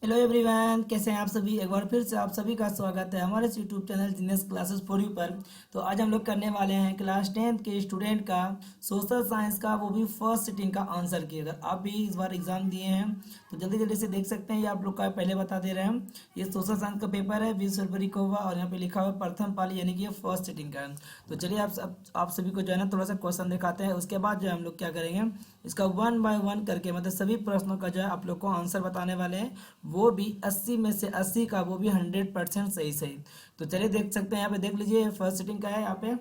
Hello everyone, कैसे हैं आप सभी। एक बार फिर से आप सभी का स्वागत है हमारे इस YouTube channel genius classes for you पर। तो आज हम लोग करने वाले हैं क्लास 10th के स्टूडेंट का सोशल साइंस का, वो भी फर्स्ट सिटिंग का आंसर की। अगर आप भी इस बार एग्जाम दिए हैं तो जल्दी जल्दी से देख सकते हैं। ये आप लोग का पहले बता दे रहे हैं, ये सोशल साइंस का पेपर है 20 फरवरी को हुआ और यहाँ पे लिखा हुआ है प्रथम पाली, यानी कि ये फर्स्ट सिटिंग का है। तो चलिए आप सभी को जो है ना थोड़ा सा क्वेश्चन दिखाते हैं। उसके बाद जो है हम लोग क्या करेंगे, इसका 1 बाय 1 करके मतलब सभी प्रश्नों का जो है आप लोग को आंसर बताने वाले हैं, वो भी 80 में से 80 का, वो भी 100% सही सही। तो चलिए देख सकते हैं, यहाँ पे देख लीजिए फर्स्ट सिटिंग का है। यहाँ पे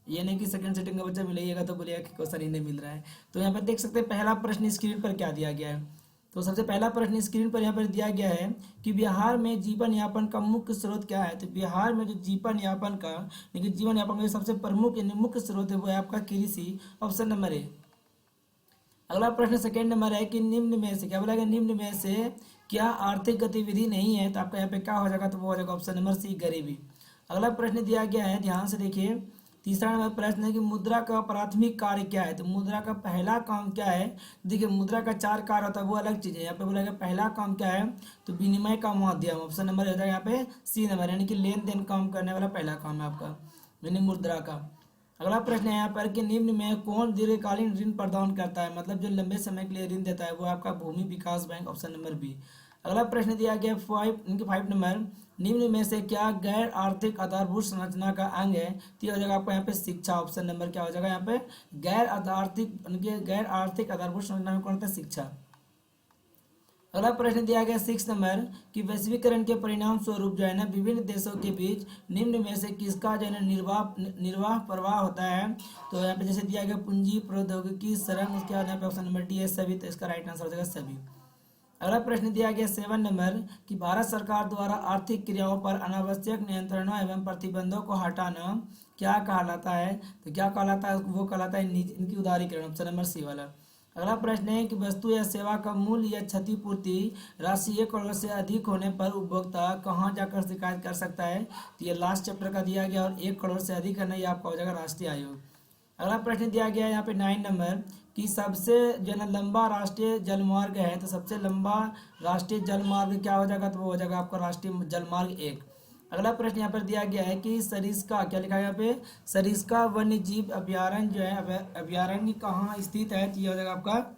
ये नहीं कि सेकंड सिटिंग का बच्चा मिलेगा तो बोलिएगा कि क्वेश्चन ही नहीं मिल रहा है। तो यहाँ पे देख सकते हैं पहला प्रश्न स्क्रीन पर क्या दिया गया है। तो सबसे पहला प्रश्न स्क्रीन पर यहाँ पर दिया गया है कि बिहार में जीवन यापन का मुख्य स्रोत क्या है। तो बिहार में जो जीवन यापन का, लेकिन जीवन यापन का जो सबसे प्रमुख यानी मुख्य स्रोत है वो है आपका कृषि, ऑप्शन नंबर ए। अगला प्रश्न सेकंड नंबर है कि निम्न में से क्या बोला गया, निम्न में से क्या आर्थिक गतिविधि नहीं है। तो आपका यहाँ पे क्या हो जाएगा, तो वो हो जाएगा ऑप्शन नंबर सी, गरीबी। अगला प्रश्न दिया गया है, ध्यान से देखिए, तीसरा नंबर प्रश्न है कि मुद्रा का प्राथमिक कार्य क्या है। तो मुद्रा का पहला काम क्या है। देखिए मुद्रा का 4 कार्य होता है, वो अलग चीज़ है। यहाँ पे बोला गया पहला काम क्या है, तो विनिमय का माध्यम, ऑप्शन नंबर हो जाएगा यहाँ पे सी नंबर, यानी कि लेन देन काम करने वाला पहला काम है आपका, यानी मुद्रा का। अगला प्रश्न है यहाँ पर कि निम्न में कौन दीर्घकालीन ऋण प्रदान करता है, मतलब जो लंबे समय के लिए ऋण देता है, वो आपका भूमि विकास बैंक, ऑप्शन नंबर बी। अगला प्रश्न दिया गया 5 नंबर, निम्न में से क्या गैर आर्थिक आधारभूत संरचना का अंग है। तो ये हो जाएगा आपका यहाँ पे शिक्षा, ऑप्शन नंबर क्या हो जाएगा यहाँ पे गैर आर्थिक आधारभूत संरचना में कौन होता है, शिक्षा। अगला प्रश्न दिया गया 6 नंबर कि वैश्वीकरण के परिणाम स्वरूप जो है ना विभिन्न देशों के बीच निम्न में से किसका जो है ना निर्वाह प्रवाह होता है। तो यहाँ पे जैसे दिया गया पूंजी, प्रौद्योगिकी, श्रम, उसके बाद यहाँ पे ऑप्शन नंबर डी है सभी। तो इसका राइट आंसर हो जाएगा सभी। अगला प्रश्न दिया गया 7 नंबर कि भारत सरकार द्वारा आर्थिक क्रियाओं पर अनावश्यक नियंत्रणों एवं प्रतिबंधों को हटाना क्या कहलाता है। तो क्या कहलाता है, वो कहलाता है इनकी उदारीकरण, ऑप्शन नंबर सी वाला। अगला प्रश्न है कि वस्तु या सेवा का मूल्य या क्षतिपूर्ति राशि 1 करोड़ से अधिक होने पर उपभोक्ता कहाँ जाकर शिकायत कर सकता है। तो ये लास्ट चैप्टर का दिया गया, और 1 करोड़ से अधिक है ना, ये आपका हो जाएगा राष्ट्रीय आयोग। अगला प्रश्न दिया गया है यहाँ पे 9 नंबर कि सबसे जो है ना लंबा राष्ट्रीय जलमार्ग है। तो सबसे लंबा राष्ट्रीय जलमार्ग क्या हो जाएगा, तो वो हो जाएगा आपका राष्ट्रीय जलमार्ग 1। अगला प्रश्न यहाँ पर दिया गया है कि सरिस्का, क्या लिखा है यहाँ पे, सरिस्का वन्य जीव अभ्यारण्य जो है, अभ्यारण्य कहाँ स्थित है। तो ये हो जाएगा आपका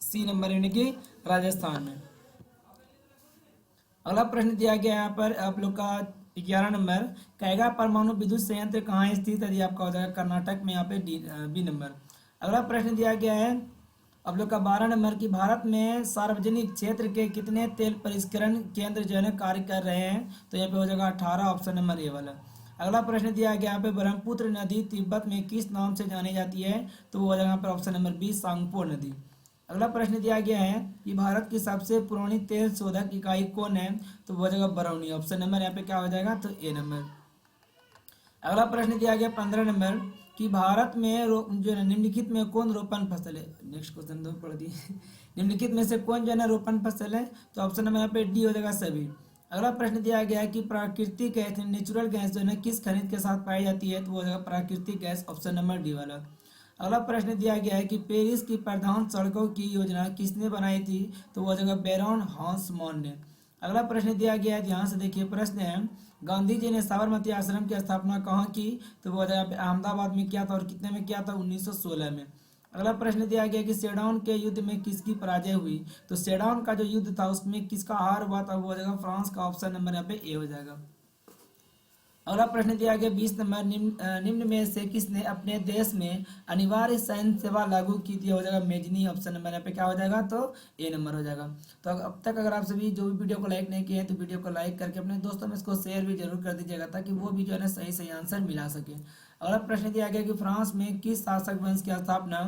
सी नंबर, यानी कि राजस्थान में। अगला प्रश्न दिया गया है यहाँ पर आप लोग का 11 नंबर, कैगा परमाणु विद्युत संयंत्र कहाँ स्थित है। ये आपका हो जाएगा कर्नाटक में, यहाँ पे बी नंबर। अगला प्रश्न दिया गया है आप लोग का 12 नंबर की भारत में सार्वजनिक क्षेत्र के कितने तेल परिष्करण केंद्र जो है ना कार्य कर रहे हैं। तो यहाँ पे हो जाएगा 18, ऑप्शन नंबर ए वाला। अगला प्रश्न दिया गया यहाँ पे ब्रह्मपुत्र नदी तिब्बत में किस नाम से जानी जाती है। तो वो हो जाएगा यहाँ पर ऑप्शन नंबर बी, सांगपो नदी। अगला प्रश्न दिया गया है कि भारत की सबसे पुरानी तेल शोधक इकाई कौन है। तो वो हो जाएगा बरौनी, ऑप्शन नंबर यहाँ पे क्या हो जाएगा, तो ए नंबर। अगला प्रश्न दिया गया 15 नंबर कि भारत में जो है निम्नलिखित में कौन रोपण फसल है। नेक्स्ट क्वेश्चन दो पढ़ दिए निम्नलिखित में से कौन जो है ना रोपण फसल है। तो ऑप्शन नंबर यहाँ पे डी हो जाएगा सभी। अगला प्रश्न दिया गया है कि प्राकृतिक गैस नेचुरल गैस जो है ना किस खनिज के साथ पाई जाती है। तो वो हो जाएगा प्राकृतिक गैस, ऑप्शन नंबर डी वाला। अगला प्रश्न दिया गया है कि पेरिस की प्रधान सड़कों की योजना किसने बनाई थी। तो वो हो जाएगा बैरन हांसमॉन ने। अगला प्रश्न दिया गया है, ध्यान से देखिए, प्रश्न है गांधी जी ने साबरमती आश्रम की स्थापना कहाँ की। तो वो अहमदाबाद में किया था, और कितने में किया था, 1916 में। अगला प्रश्न दिया गया कि सेडान के युद्ध में किसकी पराजय हुई। तो सेडान का जो युद्ध था उसमें किसका हार हुआ था, वो हो जाएगा फ्रांस का, ऑप्शन नंबर यहाँ पे ए हो जाएगा। अगला प्रश्न दिया गया 20 नंबर, निम्न में से किसने अपने देश में अनिवार्य सैन्य सेवा लागू की थी। हो जाएगा मेजनी, ऑप्शन नंबर यहाँ पे क्या हो जाएगा, तो ए नंबर हो जाएगा। तो अब तक अगर आप सभी जो भी वीडियो को लाइक नहीं किए हैं तो वीडियो को लाइक करके अपने दोस्तों में इसको शेयर भी जरूर कर दीजिएगा, ताकि वो भी जो है ना सही सही आंसर मिला सके। अगला प्रश्न दिया गया कि फ्रांस में किस शासक वंश की स्थापना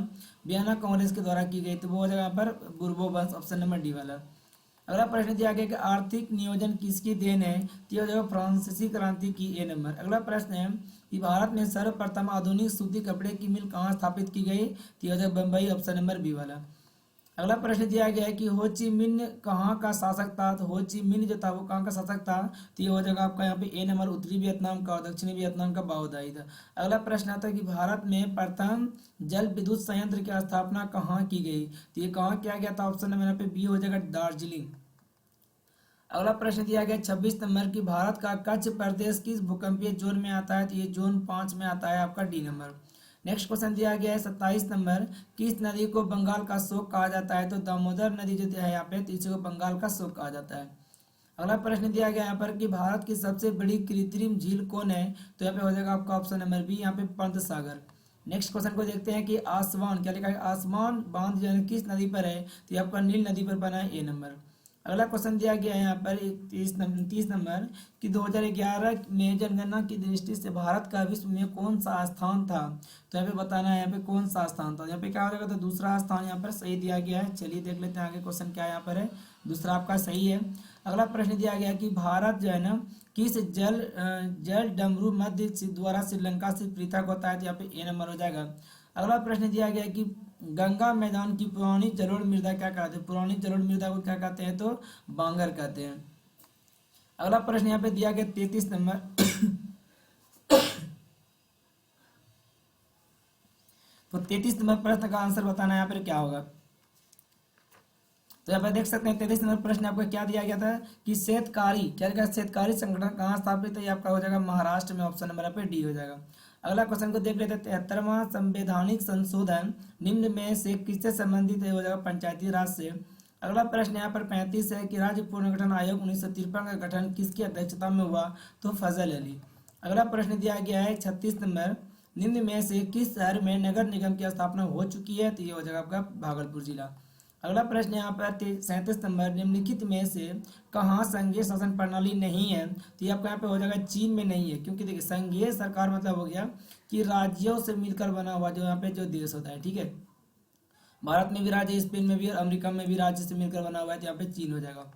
वियना कांग्रेस के द्वारा की गई। तो वो हो जाएगा यहाँ पर बुर्बो वंश, ऑप्शन नंबर डी वाला। अगला प्रश्न दिया गया कि आर्थिक नियोजन किसकी देन है। तो यह हो जाएगा फ्रांसीसी क्रांति की, ए नंबर। अगला प्रश्न है कि भारत में सर्वप्रथम आधुनिक सूती कपड़े की मिल कहाँ स्थापित की गई। तो यह हो जाएगा बम्बई, ऑप्शन नंबर बी वाला। अगला प्रश्न दिया गया है कि हो ची मिन्ह कहाँ का शासक था। तो हो ची मिन्ह जो था वो कहाँ का शासक था। तो ये हो जाएगा आपका यहाँ पे ए नंबर, उत्तरी वियतनाम का, और दक्षिणी वियतनाम का बाओदाई था। अगला प्रश्न आता है कि भारत में प्रथम जल विद्युत संयंत्र की स्थापना कहाँ की गई। तो ये कहाँ किया गया था, ऑप्शन नंबर यहाँ पे बी हो जाएगा दार्जिलिंग। अगला प्रश्न दिया गया 26 नंबर की भारत का कच्छ प्रदेश किस भूकंपीय जोन में आता है, तो ये जोन 5 में आता है आपका डी नंबर। नेक्स्ट क्वेश्चन दिया गया है 27 नंबर, किस नदी को बंगाल का शोक कहा जाता है, तो दामोदर नदी जो है यहाँ पे, तो इसी को बंगाल का शोक कहा जाता है। अगला प्रश्न दिया गया यहाँ पर कि भारत की सबसे बड़ी कृत्रिम झील कौन है, तो यहाँ पे हो जाएगा आपका ऑप्शन नंबर बी, यहाँ पे पंत सागर। नेक्स्ट क्वेश्चन को देखते हैं कि आसवान, क्या लिखा है, आसमान बांध जो है किस नदी पर है, तो ये आपका नील नदी पर बना है, ए नंबर। अगला क्वेश्चन दिया गया है यहाँ पर 30 नंबर कि 2011 में जनगणना की दृष्टि से भारत का विश्व में कौन सा स्थान था, तो यहाँ पे बताना है यहाँ पे कौन सा स्थान था। यहाँ पे क्या हो जाएगा, तो दूसरा स्थान यहाँ पर सही दिया गया है। चलिए देख लेते हैं आगे क्वेश्चन क्या यहाँ पर है, दूसरा आपका सही है। अगला प्रश्न दिया गया कि भारत जो है ना किस जल डमरू मध्य द्वारा श्रीलंका से पृथक होता है, तो यहाँ पे ए नंबर हो जाएगा। अगला प्रश्न दिया गया कि गंगा मैदान की पुरानी जलोढ़ मृदा क्या कहते हैं, पुरानी जलोढ़ मृदा को क्या कहते हैं, तो बांगर कहते हैं। अगला प्रश्न यहाँ पे दिया गया 33 नंबर तो 33 नंबर प्रश्न का आंसर बताना यहाँ पर क्या होगा। तो यहाँ पर देख सकते हैं 33 नंबर प्रश्न आपको क्या दिया गया था कि शेतकारी, क्या लिखा है, शेतकारी संगठन कहाँ स्थापित है, ये आपका हो जाएगा महाराष्ट्र में, ऑप्शन नंबर पे डी हो जाएगा। अगला क्वेश्चन को देख लेते हैं 73वां संवैधानिक संशोधन निम्न में से किससे संबंधित है, हो जाएगा पंचायती राज से। अगला प्रश्न यहाँ पर 35 है कि राज्य पुनर्गठन आयोग 1953 का गठन किसकी अध्यक्षता में हुआ, तो फजल अली। अगला प्रश्न दिया गया है 36 नंबर, निम्न में से किस शहर में नगर निगम की स्थापना हो चुकी है, तो ये हो जाएगा आपका भागलपुर जिला। अगला प्रश्न यहाँ पर 37 नंबर, निम्नलिखित में से कहाँ संघीय शासन प्रणाली नहीं है, तो ये आपका यहाँ पे हो जाएगा चीन में नहीं है, क्योंकि देखिए संघीय सरकार मतलब हो गया कि राज्यों से मिलकर बना हुआ जो यहाँ पे जो देश होता है, ठीक है। भारत में भी राज्य, स्पेन में भी और अमेरिका में भी राज्य से मिलकर बना हुआ है, तो यहाँ पे चीन हो जाएगा।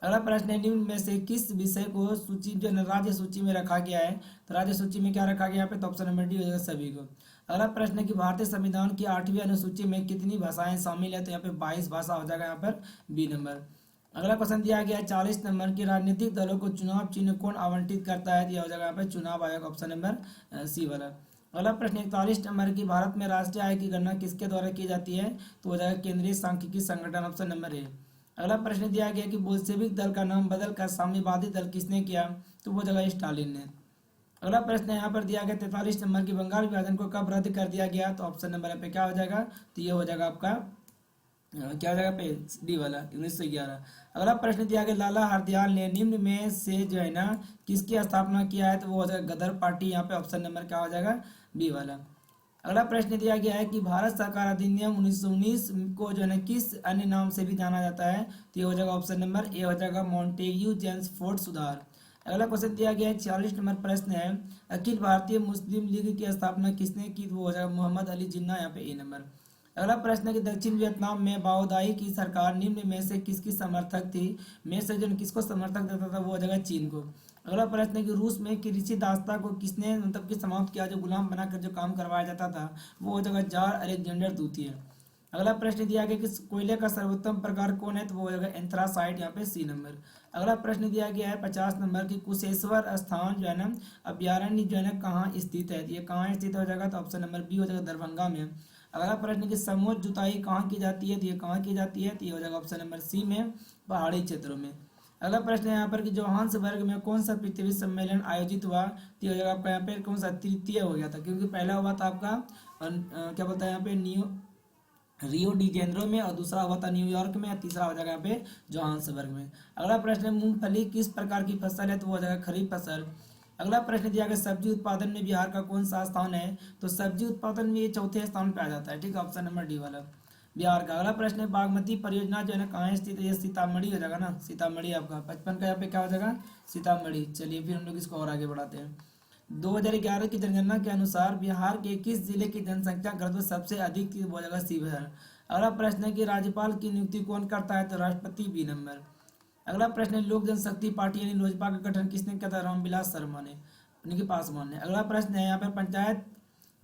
अगला प्रश्न है निम्न में से किस विषय को सूची जो राज्य सूची में रखा गया है, तो राज्य सूची में क्या रखा गया यहाँ पे, तो ऑप्शन नंबर डी हो जाएगा सभी को। अगला प्रश्न है कि भारतीय संविधान की 8वीं अनुसूची में कितनी भाषाएं शामिल है, तो यहाँ पे 22 भाषा हो जाएगा यहाँ पर बी नंबर। अगला क्वेश्चन दिया गया है 40 नंबर की राजनीतिक दलों को चुनाव चिन्ह कौन आवंटित करता है, तो यह हो जाएगा यहाँ पे चुनाव आयोग, ऑप्शन नंबर सी वाला। अगला प्रश्न 41 नंबर की भारत में राष्ट्रीय आय की गणना किसके द्वारा की जाती है, तो हो जाएगा केंद्रीय सांख्यिकी संगठन, ऑप्शन नंबर ए। अगला प्रश्न दिया गया कि बोल्शेविक दल का नाम बदलकर साम्यवादी दल किसने किया, तो वो जगह स्टालिन ने। अगला प्रश्न यहाँ पर दिया गया 43 नंबर की बंगाल विभाजन को कब रद्द कर दिया गया, तो ऑप्शन नंबर पे क्या हो जाएगा, तो ये हो जाएगा आपका क्या हो जाएगा पे डी वाला 1911। अगला प्रश्न दिया गया लाला हरदयाल ने निम्न में से जो है ना किसकी स्थापना किया है, तो वो हो जाएगा गदर पार्टी, यहाँ पे ऑप्शन नंबर क्या हो जाएगा बी वाला। अगला प्रश्न दिया गया है कि भारत सरकार अधिनियम 1919 को जो है ना किस अन्य नाम से भी जाना जाता है, तो ये हो जाएगा ऑप्शन नंबर ए हो जाएगा मॉन्टेग्यू जेम्स फोर्ड सुधार। अगला क्वेश्चन दिया गया है 46 नंबर प्रश्न है अखिल भारतीय मुस्लिम लीग की स्थापना किसने की, तो वो हो जाएगा मोहम्मद अली जिन्ना, यहाँ पे ए नंबर। अगला प्रश्न है कि दक्षिण वियतनाम में बाओदाई की सरकार निम्न में से किसकी समर्थक थी, में से जो किसको समर्थक देता था, वो हो जाएगा चीन को। अगला प्रश्न है कि रूस में कृषि दास्ता को किसने मतलब कि समाप्त किया, जो गुलाम बनाकर जो काम करवाया जाता था, वो हो जाएगा जार अलेक्जेंडर द्वितीय। अगला प्रश्न दिया गया कि कोयले का सर्वोत्तम प्रकार कौन है, तो वो हो जाएगा एंथ्रासाइट, यहाँ पे सी नंबर। अगला प्रश्न दिया गया है 50 नंबर की कुशेश्वर स्थान जो है ना अभ्यारण्य जो है ना कहाँ स्थित है, ये कहाँ स्थित हो जाएगा, तो ऑप्शन नंबर बी हो जाएगा दरभंगा में। अगला प्रश्न की समोच्च जुताई कहाँ की जाती है, तो ये कहाँ की जाती है, तो ये हो जाएगा ऑप्शन नंबर सी में, पहाड़ी क्षेत्रों में। अगला प्रश्न है यहाँ पर कि जोहान्सबर्ग में कौन सा पृथ्वी सम्मेलन आयोजित हुआ, तो ये हो जाएगा आपका यहाँ पे कौन सा, तृतीय हो गया था, क्योंकि पहला हुआ था आपका क्या बोलता है यहाँ पे रियो डी जेनेरो में, और दूसरा हुआ था न्यूयॉर्क में, और तीसरा हो जाएगा यहाँ पे जोहान्सबर्ग में। अगला प्रश्न है मूंगफली किस प्रकार की फसल है, तो वो हो जाएगा खरीफ फसल। अगला प्रश्न दिया गया सब्जी उत्पादन में बिहार का कौन सा स्थान है, तो सब्जी उत्पादन में ये चौथे स्थान पे आ जाता है, ठीक है, ऑप्शन नंबर डी वाला बिहार का। अगला प्रश्न है बागमती परियोजना जो है ना कहाँ स्थित है, ये सीतामढ़ी हो जाएगा ना, सीतामढ़ी आपका 55 का यहाँ पे क्या हो जाएगा, सीतामढ़ी। चलिए फिर हम लोग इसको और आगे बढ़ाते हैं। 2011 की जनगणना के अनुसार बिहार के किस जिले की जनसंख्या घनत्व सबसे अधिक थी, वो जगह शिवहर। अगला प्रश्न है कि राज्यपाल की नियुक्ति कौन करता है, तो राष्ट्रपति, बी नंबर। अगला प्रश्न है लोक जनशक्ति पार्टी यानी लोजपा का गठन किसने किया था, रामविलास शर्मा ने, उनके पासवान ने। अगला प्रश्न है यहाँ पर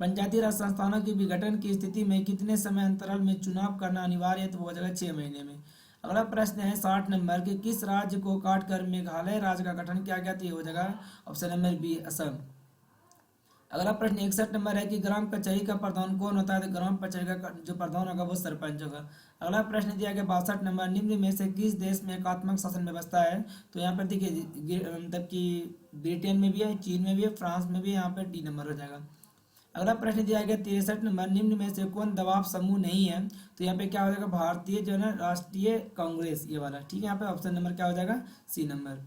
पंचायती राज संस्थानों के विघटन की स्थिति में कितने समय अंतराल में चुनाव करना अनिवार्य है, तो वो हो जाएगा 6 महीने में। अगला प्रश्न है 60 नंबर कि किस राज्य को काटकर मेघालय राज्य का गठन किया गया, तो ये हो जाएगा ऑप्शन नंबर बी असम। अगला प्रश्न 61 नंबर है कि ग्राम कचहरी का प्रधान कौन होता है? तो ग्राम कचहरी का जो प्रधान होगा वो सरपंच होगा। अगला प्रश्न दिया गया 62 नंबर, निम्न में से किस देश में एकात्मक शासन व्यवस्था है? तो यहाँ पर देखिए मतलब कि ब्रिटेन में भी है, चीन में भी है, फ्रांस में भी है, यहाँ पर डी नंबर हो जाएगा। अगला प्रश्न दिया गया 63 नंबर, निम्न में से कौन दबाव समूह नहीं है? तो यहाँ पे क्या हो जाएगा? भारतीय जो है ना राष्ट्रीय कांग्रेस, ये वाला। ठीक है, यहाँ पे ऑप्शन नंबर क्या हो जाएगा? C number.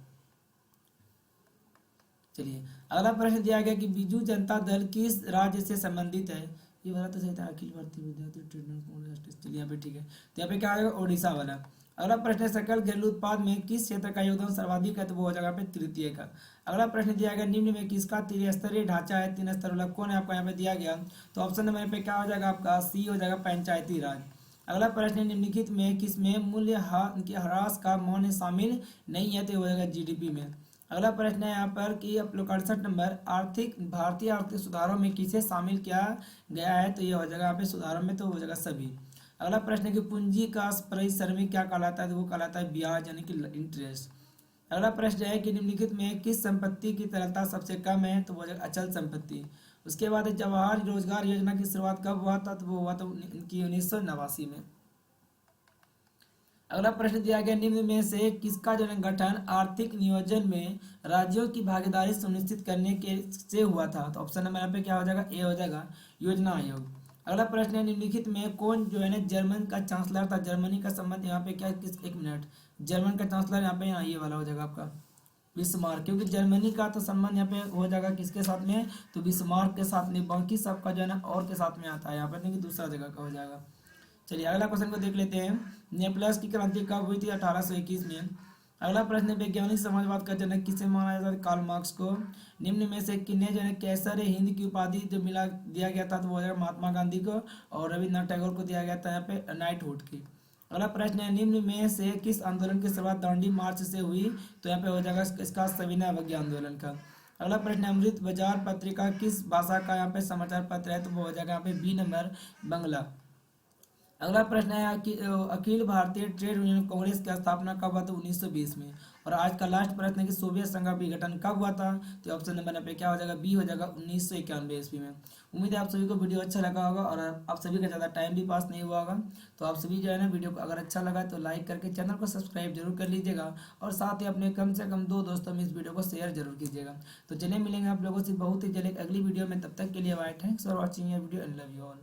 चलिए अगला प्रश्न दिया गया कि बीजू जनता दल किस राज्य से संबंधित है? ये वाला तो सही था, अखिल भारतीय विद्यार्थी ट्रेड कांग्रेस। चलिए यहाँ पे ठीक है, तो यहाँ पे क्या आ जाएगा? ओडिशा वाला। अगला प्रश्न है सकल घरेलू उत्पाद में किस क्षेत्र का योगदान सर्वाधिक है? तो वो हो जाएगा पे तृतीय का। अगला प्रश्न दिया गया निम्न में किसका त्रिस्तरीय ढांचा है? 3 स्तर वाला कौन है आपका? यहाँ पे दिया गया, तो ऑप्शन नंबर पे क्या हो जाएगा आपका? सी हो जाएगा, पंचायती राज। अगला प्रश्न है निम्नलिखित में किसमें मूल्य ह्रास का मौन शामिल नहीं है? तो ये हो जाएगा जीडीपी में। अगला प्रश्न है यहाँ पर कि आप लोग 68 नंबर, भारतीय आर्थिक सुधारों में किसे शामिल किया गया है? तो ये हो जाएगा यहाँ पे सुधारों में, तो हो जाएगा सभी। अगला प्रश्न है कि पूंजी का परिश्रमिक क्या कहलाता है? तो वो कहलाता है ब्याज यानी कि इंटरेस्ट। अगला प्रश्न है कि निम्नलिखित में किस संपत्ति की तरलता सबसे कम है? तो वो हो जाएगा अचल संपत्ति। उसके बाद जवाहर रोजगार योजना की शुरुआत कब हुआ था? तो वो हुआ था उनकी 1989 में। अगला प्रश्न दिया गया निम्न में से किसका जो गठन आर्थिक नियोजन में राज्यों की भागीदारी सुनिश्चित करने के से हुआ था? तो ऑप्शन नंबर यहाँ पे क्या हो जाएगा? ए हो जाएगा, योजना आयोग। अगला प्रश्न है निम्नलिखित में कौन जो है ना जर्मन का चांसलर था? जर्मनी का संबंध यहाँ पे क्या किस, एक मिनट, जर्मन का चांसलर यहाँ पे ये वाला हो जाएगा आपका बिस्मार्क, क्योंकि जर्मनी का तो संबंध यहाँ पे हो जाएगा किसके साथ में? तो बिस्मार्क के साथ में, बाकी सबका जो है ना और के साथ में आता है यहाँ पर, नहीं कि दूसरा जगह का हो जाएगा। चलिए अगला क्वेश्चन को देख लेते हैं। नेपल्स की क्रांति कब हुई थी? 1821 में। अगला प्रश्न है वैज्ञानिक समाजवाद का जनक किसे माना जाता है? कार्ल मार्क्स को। निम्न में से किन्हें जो है कैसर हिंद की उपाधि जो मिला दिया गया था? तो वो हो जाएगा महात्मा गांधी को, और रविन्द्रनाथ टैगोर को दिया गया था यहाँ पे नाइटहुड की। अगला प्रश्न है निम्न में से किस आंदोलन की शुरुआत दांडी मार्च से हुई? तो यहाँ पे हो जाएगा इसका सविनय अवज्ञा आंदोलन का। अगला प्रश्न है अमृत बाजार पत्रिका किस भाषा का यहाँ पे समाचार पत्र है? तो वो हो जाएगा यहाँ पे बी नंबर, बांग्ला। अगला प्रश्न है कि अखिल भारतीय ट्रेड यूनियन कांग्रेस की स्थापना कब हुआ? था 1920 में। और आज का लास्ट प्रश्न है कि सोवियत संघ का विघटन कब हुआ था? तो ऑप्शन नंबर पे क्या हो जाएगा? बी हो जाएगा, 1991 ईस्वी में। उम्मीद है आप सभी को वीडियो अच्छा लगा होगा और आप सभी का ज़्यादा टाइम भी पास नहीं हुआ होगा। तो आप सभी जो है ना वीडियो को अगर अच्छा लगा तो लाइक करके चैनल को सब्सक्राइब जरूर कर लीजिएगा, और साथ ही अपने कम से कम 2 दोस्तों में इस वीडियो को शेयर जरूर कीजिएगा। तो चलिए मिलेंगे आप लोगों से बहुत ही जल्द अगली वीडियो में, तब तक के लिए bye, thanks for watching your video and love you all.